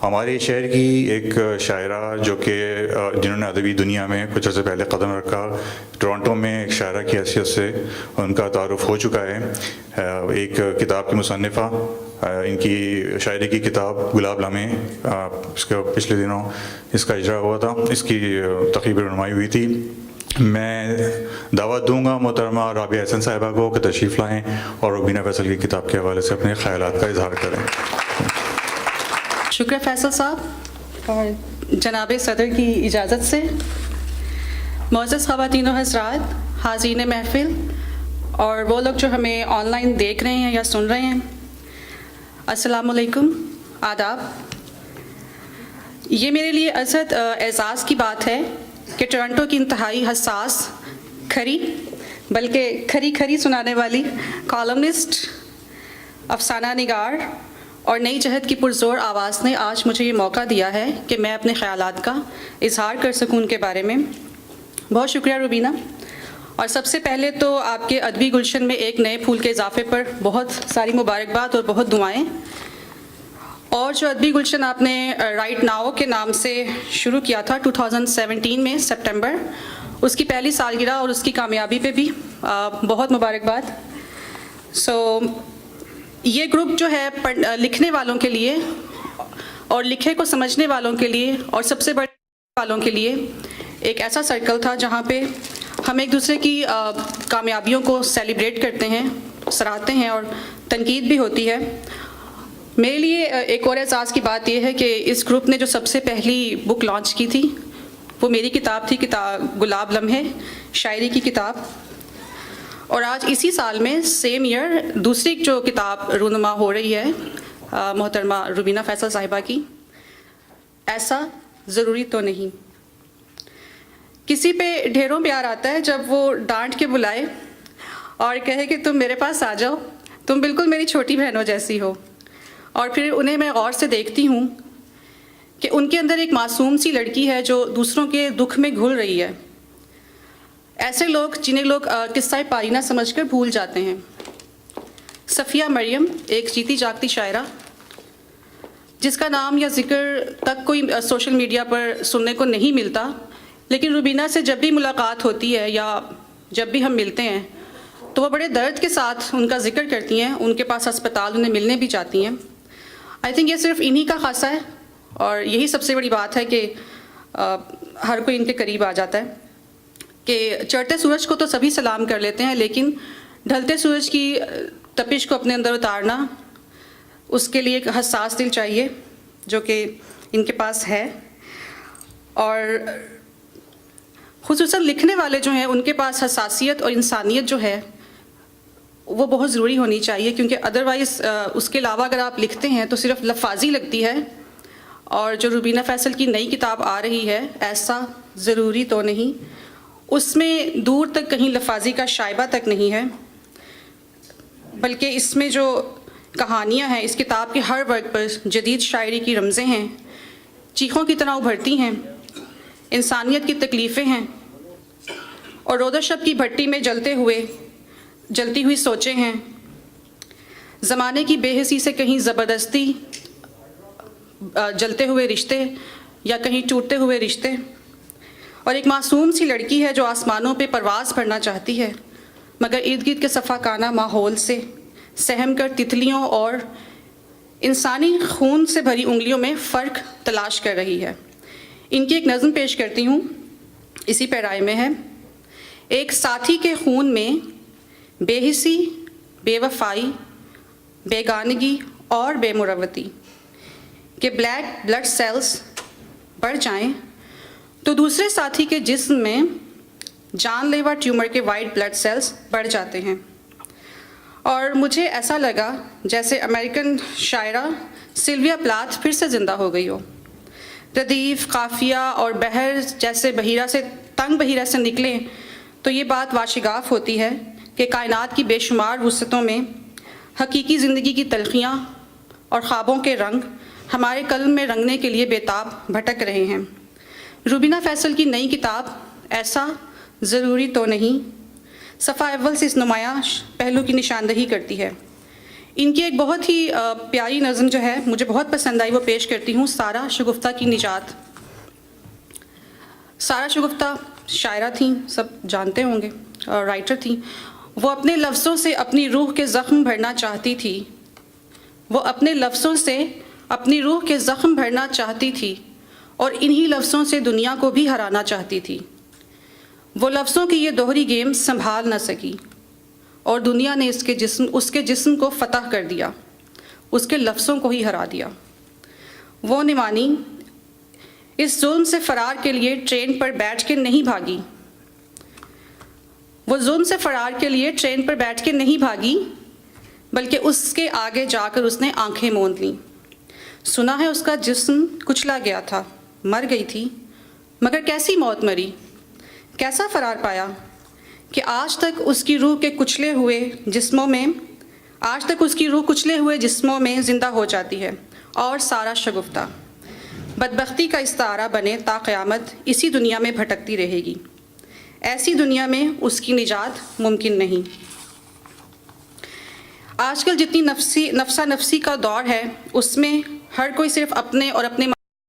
ہمارے شہر کی ایک شاعرہ جو کہ جنہوں نے ادبی دنیا میں کچھ عرصے پہلے قدم رکھا، ٹورانٹو میں ایک شاعرہ کی حیثیت سے ان کا تعارف ہو چکا ہے. ایک کتاب کی مصنفہ، ان کی شاعری کی کتاب گلاب لمحے، اس کے پچھلے دنوں اس کا اجرا ہوا تھا، اس کی تقریب رونمائی ہوئی تھی. میں دعوت دوں گا محترمہ رابعہ احسن صاحبہ کو کہ تشریف لائیں اور روبینہ فیصل کی کتاب کے حوالے سے اپنے خیالات کا اظہار کریں. شکریہ فیصل صاحب. اور جناب صدر کی اجازت سے معزز خواتین و حضرات، حاضرین محفل اور وہ لوگ جو ہمیں آن لائن دیکھ رہے ہیں یا سن رہے ہیں، السلام علیکم، آداب. یہ میرے لیے ازحد اعزاز کی بات ہے کہ ٹورنٹو کی انتہائی حساس، کھری بلکہ کھری سنانے والی کالمنسٹ، افسانہ نگار اور نئی جہت کی پرزور آواز نے آج مجھے یہ موقع دیا ہے کہ میں اپنے خیالات کا اظہار کر سکوں ان کے بارے میں. بہت شکریہ روبینہ. اور سب سے پہلے تو آپ کے ادبی گلشن میں ایک نئے پھول کے اضافے پر بہت ساری مبارکباد اور بہت دعائیں. اور جو ادبی گلشن آپ نے رائٹ ناؤ کے نام سے شروع کیا تھا 2017 میں سپٹمبر، اس کی پہلی سالگرہ اور اس کی کامیابی پہ بھی بہت مبارکباد. یہ گروپ جو ہے لکھنے والوں کے لیے اور لکھے کو سمجھنے والوں کے لیے اور سب سے بڑے والوں کے لیے ایک ایسا سرکل تھا جہاں پہ ہم ایک دوسرے کی کامیابیوں کو سیلیبریٹ کرتے ہیں، سراہتے ہیں اور تنقید بھی ہوتی ہے. میرے لیے ایک اور اعزاز کی بات یہ ہے کہ اس گروپ نے جو سب سے پہلی بک لانچ کی تھی وہ میری کتاب تھی، گلاب لمحے، شاعری کی کتاب. اور آج اسی سال میں سیم ایئر دوسری جو کتاب رونما ہو رہی ہے محترمہ روبینہ فیصل صاحبہ کی، ایسا ضروری تو نہیں. کسی پہ ڈھیروں پیار آتا ہے جب وہ ڈانٹ کے بلائے اور کہے کہ تم میرے پاس آ جاؤ، تم بالکل میری چھوٹی بہنوں جیسی ہو. اور پھر انہیں میں غور سے دیکھتی ہوں کہ ان کے اندر ایک معصوم سی لڑکی ہے جو دوسروں کے دکھ میں گھل رہی ہے. ایسے لوگ جنہیں لوگ قصہ پارینہ سمجھ کر بھول جاتے ہیں. صفیہ مریم ایک جیتی جاگتی شاعرہ جس کا نام یا ذکر تک کوئی سوشل میڈیا پر سننے کو نہیں ملتا، لیکن روبینہ سے جب بھی ملاقات ہوتی ہے یا جب بھی ہم ملتے ہیں تو وہ بڑے درد کے ساتھ ان کا ذکر کرتی ہیں. ان کے پاس ہسپتال انہیں ملنے بھی جاتی ہیں. آئی تھنک یہ صرف انہی کا خاصہ ہے اور یہی سب سے بڑی بات ہے کہ ہر کوئی ان کے قریب آ جاتا ہے. کہ چڑھتے سورج کو تو سبھی سلام کر لیتے ہیں، لیکن ڈھلتے سورج کی تپش کو اپنے اندر اتارنا، اس کے لیے ایک حساس دل چاہیے جو کہ ان کے پاس ہے. اور خصوصاً لکھنے والے جو ہیں ان کے پاس حساسیت اور انسانیت جو ہے وہ بہت ضروری ہونی چاہیے، کیونکہ ادروائز اس کے علاوہ اگر آپ لکھتے ہیں تو صرف لفاظی لگتی ہے. اور جو روبینہ فیصل کی نئی کتاب آ رہی ہے ایسا ضروری تو نہیں، اس میں دور تک کہیں لفاظی کا شائبہ تک نہیں ہے، بلکہ اس میں جو کہانیاں ہیں اس کتاب کے ہر ورگ پر جدید شاعری کی رمزیں ہیں، چیخوں کی طرح ابھرتی ہیں، انسانیت کی تکلیفیں ہیں اور رود و شب کی بھٹی میں جلتی ہوئی سوچیں ہیں. زمانے کی بے حسی سے کہیں زبردستی جلتے ہوئے رشتے یا کہیں ٹوٹتے ہوئے رشتے، اور ایک معصوم سی لڑکی ہے جو آسمانوں پہ پرواز کرنا چاہتی ہے مگر ارد گرد کے صفا کانہ ماحول سے سہم کر تتلیوں اور انسانی خون سے بھری انگلیوں میں فرق تلاش کر رہی ہے. ان کی ایک نظم پیش کرتی ہوں، اسی پیرائے میں ہے. ایک ساتھی کے خون میں بے حسی، بے وفائی، بیگانگی اور بے مروتی کے بلیک بلڈ سیلز بڑھ جائیں تو دوسرے ساتھی کے جسم میں جان لیوا ٹیومر کے وائٹ بلڈ سیلز بڑھ جاتے ہیں. اور مجھے ایسا لگا جیسے امریکن شاعرہ سلویا پلاتھ پھر سے زندہ ہو گئی ہو. ردیف، قافیہ اور بحر جیسے تنگ بحیرہ سے نکلیں تو یہ بات واشگاف ہوتی ہے کہ کائنات کی بے شمار وسعتوں میں حقیقی زندگی کی تلخیاں اور خوابوں کے رنگ ہمارے قلم میں رنگنے کے لیے بےتاب بھٹک رہے ہیں. روبینہ فیصل کی نئی کتاب ایسا ضروری تو نہیں صفحہ اول سے اس نمایاں پہلو کی نشاندہی کرتی ہے. ان کی ایک بہت ہی پیاری نظم جو ہے مجھے بہت پسند آئی، وہ پیش کرتی ہوں، سارہ شگفتہ کی نجات۔ سارہ شگفتہ شاعرہ تھیں، سب جانتے ہوں گے، رائٹر تھیں۔ وہ اپنے لفظوں سے اپنی روح کے زخم بھرنا چاہتی تھی، وہ اپنے لفظوں سے اپنی روح کے زخم بھرنا چاہتی تھی، اور انہی لفظوں سے دنیا کو بھی ہرانا چاہتی تھی۔ وہ لفظوں کی یہ دوہری گیم سنبھال نہ سکی، اور دنیا نے اس کے جسم کو فتح کر دیا، اس کے لفظوں کو ہی ہرا دیا۔ وہ نہ مانی، اس ظلم سے فرار کے لیے ٹرین پر بیٹھ کے نہیں بھاگی، وہ ظلم سے فرار کے لیے ٹرین پر بیٹھ کے نہیں بھاگی، بلکہ اس کے آگے جا کر اس نے آنکھیں موند لیں۔ سنا ہے اس کا جسم کچلا گیا تھا، مر گئی تھی، مگر کیسی موت مری، کیسا فرار پایا کہ آج تک اس کی روح کچلے ہوئے جسموں میں زندہ ہو جاتی ہے، اور سارہ شگفتہ بدبختی کا استعارہ بنے تا قیامت اسی دنیا میں بھٹکتی رہے گی۔ ایسی دنیا میں اس کی نجات ممکن نہیں۔ آج کل جتنی نفسا نفسی کا دور ہے، اس میں ہر کوئی صرف اپنے اور اپنے